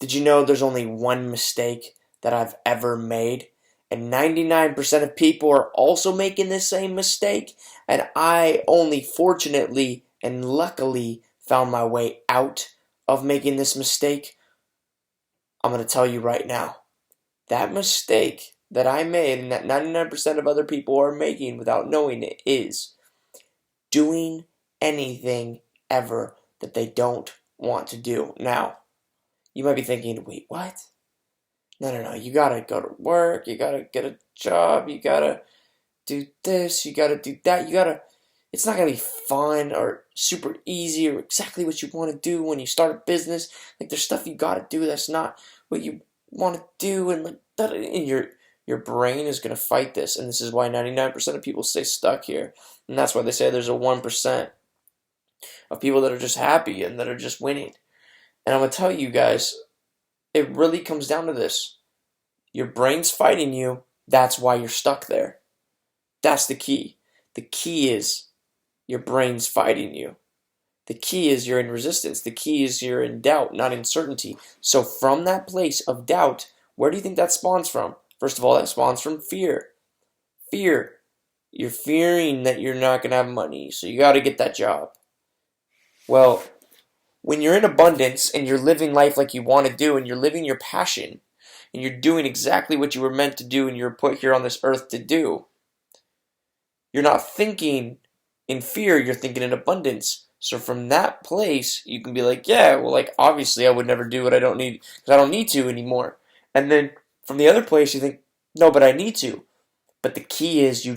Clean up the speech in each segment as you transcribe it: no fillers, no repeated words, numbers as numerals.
Did you know there's only one mistake that I've ever made? And 99% of people are also making the same mistake. And I only fortunately and luckily found my way out of making this mistake. I'm going to tell you right now. That mistake that I made and that 99% of other people are making without knowing it is doing anything ever that they don't want to do. Now, you might be thinking, wait, what? No. You gotta go to work. You gotta get a job. You gotta do this. You gotta do that. It's not gonna be fun or super easy or exactly what you want to do when you start a business. Like, there's stuff you gotta do that's not what you want to do, and like that, and your brain is gonna fight this. And this is why 99% of people stay stuck here. And that's why they say there's a 1% of people that are just happy and that are just winning. And I'm gonna tell you guys, it really comes down to this. Your brain's fighting you. That's why you're stuck there. That's the key. The key is your brain's fighting you. The key is you're in resistance. The key is you're in doubt, not in certainty. So from that place of doubt, where do you think that spawns from? First of all, that spawns from fear. Fear. You're fearing that you're not going to have money, so you got to get that job. Well, when you're in abundance and you're living life like you want to do and you're living your passion and you're doing exactly what you were meant to do and you're put here on this earth to do, you're not thinking in fear, you're thinking in abundance. So from that place, you can be like, yeah, well, like, obviously I would never do what I don't need because I don't need to anymore. And then from the other place, you think, no, but I need to. But the key is you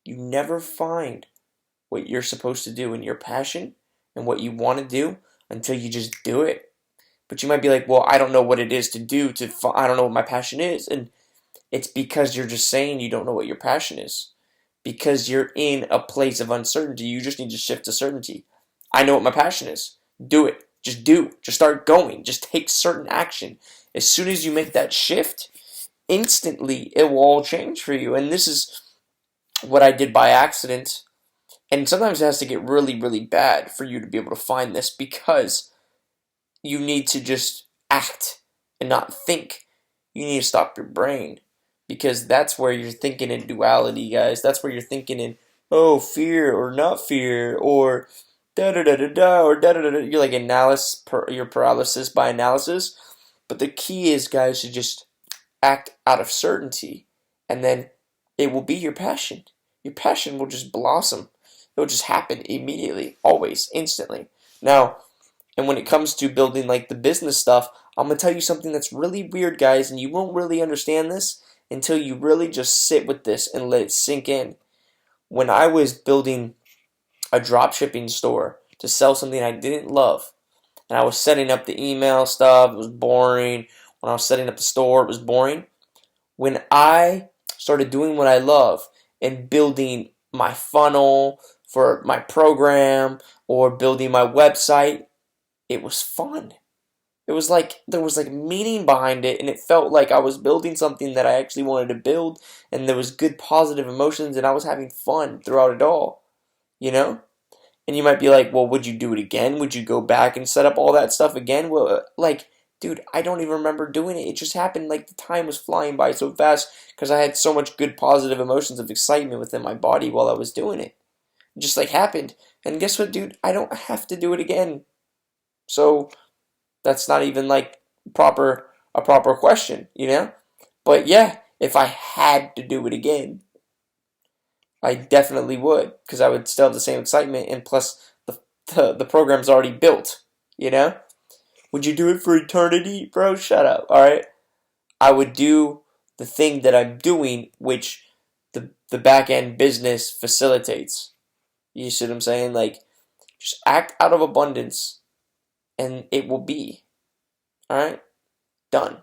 never find what you're supposed to do in your passion and what you want to do until you just do it. But you might be like, well, I don't know what it is to do. I don't know what my passion is. And it's because you're just saying you don't know what your passion is. Because you're in a place of uncertainty. You just need to shift to certainty. I know what my passion is. Do it. Just do. Just start going. Just take certain action. As soon as you make that shift, instantly it will all change for you. And this is what I did by accident. And sometimes it has to get really, really bad for you to be able to find this because you need to just act and not think. You need to stop your brain because that's where you're thinking in duality, guys. That's where you're thinking in, oh, fear or not fear or da-da-da-da-da or da-da-da-da. You're like your paralysis by analysis. But the key is, guys, to just act out of certainty and then it will be your passion. Your passion will just blossom. It will just happen immediately, always, instantly. Now, and when it comes to building like the business stuff, I'm going to tell you something that's really weird, guys, and you won't really understand this until you really just sit with this and let it sink in. When I was building a drop shipping store to sell something I didn't love, and I was setting up the email stuff, it was boring. When I was setting up the store, it was boring. When I started doing what I love and building my funnel for my program or building my website, it was fun. It was like there was like meaning behind it, and it felt like I was building something that I actually wanted to build, and there was good positive emotions, and I was having fun throughout it all, you know? And you might be like, well, would you do it again? Would you go back and set up all that stuff again? Well, like, dude, I don't even remember doing it. It just happened like the time was flying by so fast because I had so much good positive emotions of excitement within my body while I was doing it. It just like happened. And guess what, dude? I don't have to do it again. So that's not even like a proper question, you know? But yeah, if I had to do it again, I definitely would, because I would still have the same excitement, and plus the program's already built, you know? Would you do it for eternity? Bro, shut up, alright? I would do the thing that I'm doing, which the back-end business facilitates. You see what I'm saying? Like, just act out of abundance, and it will be. Alright? Done.